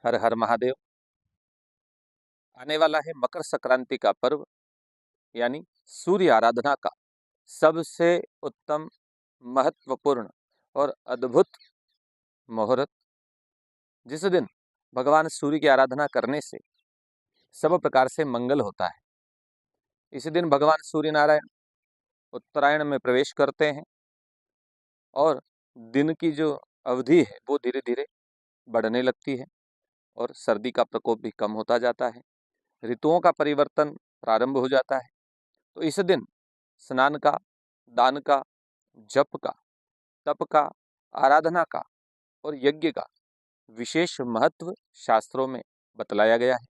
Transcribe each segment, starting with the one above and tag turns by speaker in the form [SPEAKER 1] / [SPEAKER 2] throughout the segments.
[SPEAKER 1] हर हर महादेव। आने वाला है मकर संक्रांति का पर्व, यानी सूर्य आराधना का सबसे उत्तम, महत्वपूर्ण और अद्भुत मुहूर्त, जिस दिन भगवान सूर्य की आराधना करने से सब प्रकार से मंगल होता है। इस दिन भगवान सूर्य नारायण उत्तरायण में प्रवेश करते हैं और दिन की जो अवधि है वो धीरे धीरे बढ़ने लगती है और सर्दी का प्रकोप भी कम होता जाता है। ऋतुओं का परिवर्तन प्रारंभ हो जाता है। तो इस दिन स्नान का, दान का, जप का, तप का, आराधना का और यज्ञ का विशेष महत्व शास्त्रों में बतलाया गया है।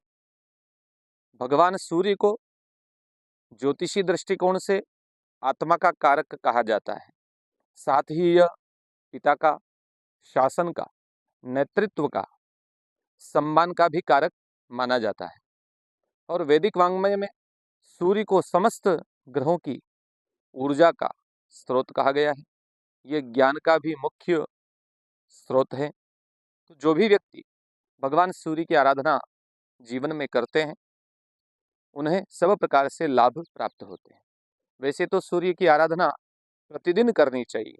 [SPEAKER 1] भगवान सूर्य को ज्योतिषी दृष्टिकोण से आत्मा का कारक कहा जाता है। साथ ही यह पिता का, शासन का, नेतृत्व का, सम्मान का भी कारक माना जाता है। और वैदिक वाङ्मय में सूर्य को समस्त ग्रहों की ऊर्जा का स्रोत कहा गया है। यह ज्ञान का भी मुख्य स्रोत है। तो जो भी व्यक्ति भगवान सूर्य की आराधना जीवन में करते हैं, उन्हें सब प्रकार से लाभ प्राप्त होते हैं। वैसे तो सूर्य की आराधना प्रतिदिन करनी चाहिए,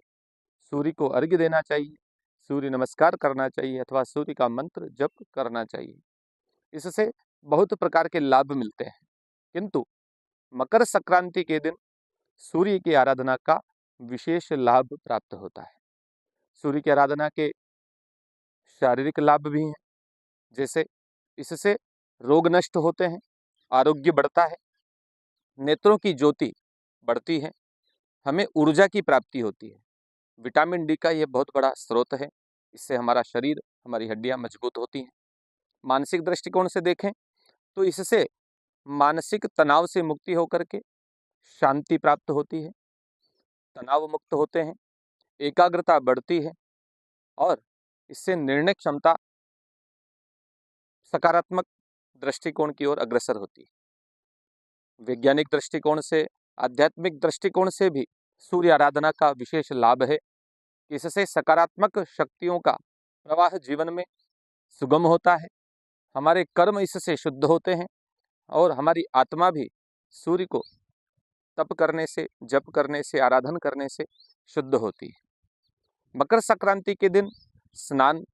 [SPEAKER 1] सूर्य को अर्घ्य देना चाहिए, सूर्य नमस्कार करना चाहिए अथवा सूर्य का मंत्र जप करना चाहिए। इससे बहुत प्रकार के लाभ मिलते हैं, किंतु मकर संक्रांति के दिन सूर्य की आराधना का विशेष लाभ प्राप्त होता है। सूर्य की आराधना के शारीरिक लाभ भी हैं, जैसे इससे रोग नष्ट होते हैं, आरोग्य बढ़ता है, नेत्रों की ज्योति बढ़ती है, हमें ऊर्जा की प्राप्ति होती है। विटामिन डी का यह बहुत बड़ा स्रोत है, इससे हमारा शरीर, हमारी हड्डियां मजबूत होती हैं। मानसिक दृष्टिकोण से देखें तो इससे मानसिक तनाव से मुक्ति होकर के शांति प्राप्त होती है, तनाव मुक्त होते हैं, एकाग्रता बढ़ती है और इससे निर्णय क्षमता सकारात्मक दृष्टिकोण की ओर अग्रसर होती है। वैज्ञानिक दृष्टिकोण से, आध्यात्मिक दृष्टिकोण से भी सूर्य आराधना का विशेष लाभ है। इससे सकारात्मक शक्तियों का प्रवाह जीवन में सुगम होता है, हमारे कर्म इससे शुद्ध होते हैं और हमारी आत्मा भी सूर्य को तप करने से, जप करने से, आराधन करने से शुद्ध होती है। मकर संक्रांति के दिन स्नान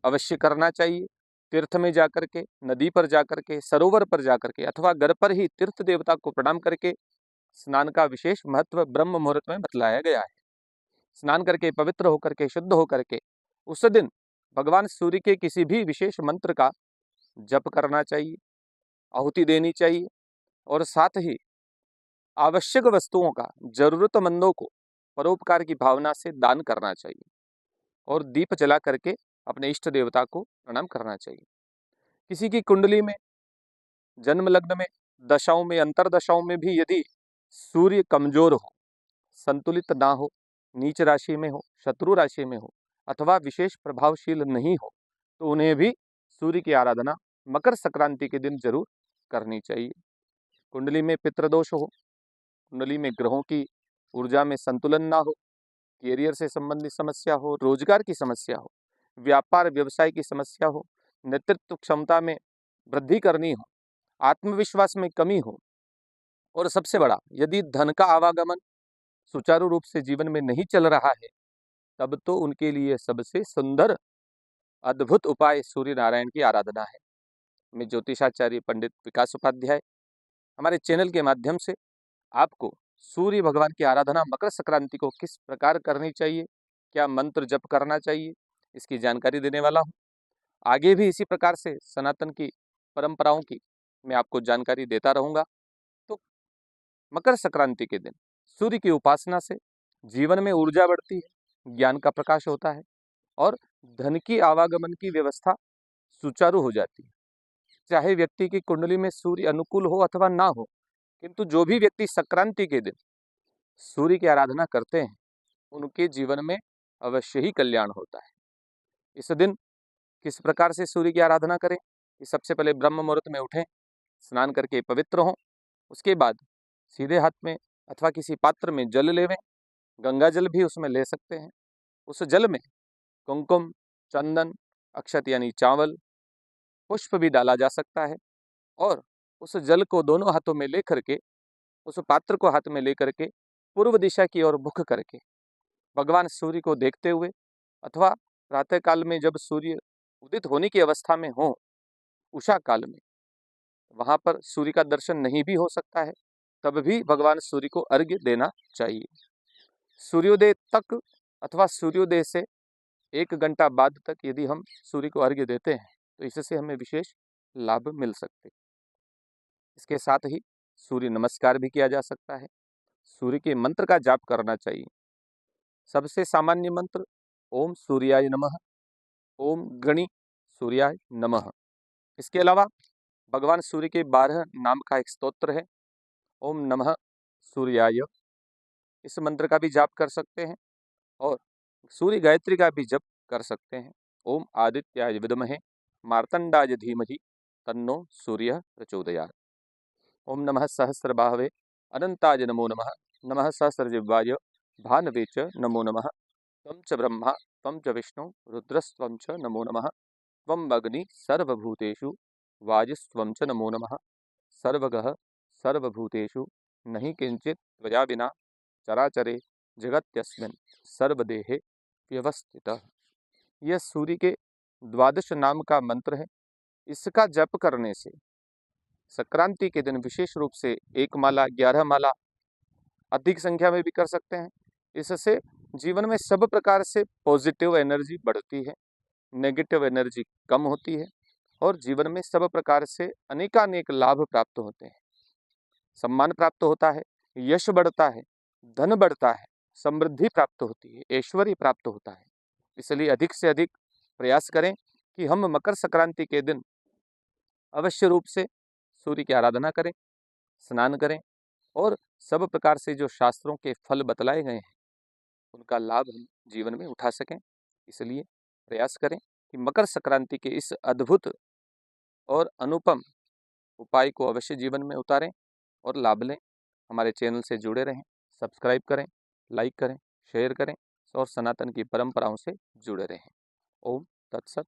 [SPEAKER 1] अवश्य करना चाहिए। तीर्थ में जाकर के, नदी पर जाकर के, सरोवर पर जाकर के अथवा घर पर ही तीर्थ देवता को प्रणाम करके स्नान का विशेष महत्व ब्रह्म मुहूर्त में बतलाया गया है। स्नान करके, पवित्र होकर के, शुद्ध होकर के उस दिन भगवान सूर्य के किसी भी विशेष मंत्र का जप करना चाहिए, आहुति देनी चाहिए और साथ ही आवश्यक वस्तुओं का जरूरतमंदों को परोपकार की भावना से दान करना चाहिए और दीप जला करके अपने इष्ट देवता को प्रणाम करना चाहिए। किसी की कुंडली में, जन्म लग्न में, दशाओं में, अंतर दशाओं में भी यदि सूर्य कमजोर हो, संतुलित ना हो, नीच राशि में हो, शत्रु राशि में हो अथवा विशेष प्रभावशील नहीं हो, तो उन्हें भी सूर्य की आराधना मकर संक्रांति के दिन जरूर करनी चाहिए। कुंडली में पितृदोष हो, कुंडली में ग्रहों की ऊर्जा में संतुलन ना हो, कैरियर से संबंधित समस्या हो, रोजगार की समस्या हो, व्यापार व्यवसाय की समस्या हो, नेतृत्व क्षमता में वृद्धि करनी हो, आत्मविश्वास में कमी हो और सबसे बड़ा यदि धन का आवागमन सुचारू रूप से जीवन में नहीं चल रहा है, तब तो उनके लिए सबसे सुंदर अद्भुत उपाय सूर्य नारायण की आराधना है। मैं ज्योतिषाचार्य पंडित विकास उपाध्याय हमारे चैनल के माध्यम से आपको सूर्य भगवान की आराधना मकर संक्रांति को किस प्रकार करनी चाहिए, क्या मंत्र जप करना चाहिए, इसकी जानकारी देने वाला हूँ। आगे भी इसी प्रकार से सनातन की परंपराओं की मैं आपको जानकारी देता रहूँगा। तो मकर संक्रांति के दिन सूर्य की उपासना से जीवन में ऊर्जा बढ़ती है, ज्ञान का प्रकाश होता है और धन की आवागमन की व्यवस्था सुचारू हो जाती है। चाहे व्यक्ति की कुंडली में सूर्य अनुकूल हो अथवा ना हो, किंतु जो भी व्यक्ति संक्रांति के दिन सूर्य की आराधना करते हैं, उनके जीवन में अवश्य ही कल्याण होता है। इस दिन किस प्रकार से सूर्य की आराधना करें कि सबसे पहले ब्रह्म मुहूर्त में उठें, स्नान करके पवित्र हों, उसके बाद सीधे हाथ में अथवा किसी पात्र में जल लेवें, गंगा जल भी उसमें ले सकते हैं। उस जल में कुमकुम, चंदन, अक्षत यानी चावल, पुष्प भी डाला जा सकता है और उस जल को दोनों हाथों में लेकर के, उस पात्र को हाथ में लेकर के पूर्व दिशा की ओर मुख करके भगवान सूर्य को देखते हुए, अथवा प्रातः काल में जब सूर्य उदित होने की अवस्था में हो, उषा काल में, वहां पर सूर्य का दर्शन नहीं भी हो सकता है, तब भी भगवान सूर्य को अर्घ्य देना चाहिए। सूर्योदय तक अथवा सूर्योदय से 1 घंटा बाद तक यदि हम सूर्य को अर्घ्य देते हैं तो इससे हमें विशेष लाभ मिल सकते। इसके साथ ही सूर्य नमस्कार भी किया जा सकता है। सूर्य के मंत्र का जाप करना चाहिए। सबसे सामान्य मंत्र ओम सूर्याय नमः, ओम गणि सूर्याय नमः। इसके अलावा भगवान सूर्य के 12 नाम का एक स्तोत्र है, ओम नमः सूर्याय। इस मंत्र का भी जाप कर सकते हैं और सूर्य गायत्री का भी जप कर सकते हैं। ओम आदित्याय विद्महे मार्तंडाय धीमहि तन्नो सूर्यः प्रचोदयात्। ओम नमः सहस्रबाहवे अनंताय नमो नमः, नमः सहस्रजिह्वाय भानवे च नमो नमः। त्वं च ब्रह्मा त्वं च विष्णु रुद्रस्त्वं च नमो नमः। त्वं अग्नि सर्वभूतेषु वायुस्त्वं च नमो नमः। सर्वगः सर्वभूतेषु नहि किंचित् त्वया विना चराचरे जगत्यस्मिन् सर्वदेहे व्यवस्थितः। यह सूर्य के 12 नाम का मंत्र है। इसका जप करने से संक्रांति के दिन विशेष रूप से 1 माला 11 माला अधिक संख्या में भी कर सकते हैं। इससे जीवन में सब प्रकार से पॉजिटिव एनर्जी बढ़ती है, नेगेटिव एनर्जी कम होती है और जीवन में सब प्रकार से अनेकानेक लाभ प्राप्त होते हैं। सम्मान प्राप्त होता है, यश बढ़ता है, धन बढ़ता है, समृद्धि प्राप्त होती है, ऐश्वर्य प्राप्त होता है। इसलिए अधिक से अधिक प्रयास करें कि हम मकर संक्रांति के दिन अवश्य रूप से सूर्य की आराधना करें, स्नान करें और सब प्रकार से जो शास्त्रों के फल बतलाए गए हैं उनका लाभ हम जीवन में उठा सकें। इसलिए प्रयास करें कि मकर संक्रांति के इस अद्भुत और अनुपम उपाय को अवश्य जीवन में उतारें और लाभ लें। हमारे चैनल से जुड़े रहें, सब्सक्राइब करें, लाइक करें, शेयर करें और सनातन की परंपराओं से जुड़े रहें। ओम तत्सत।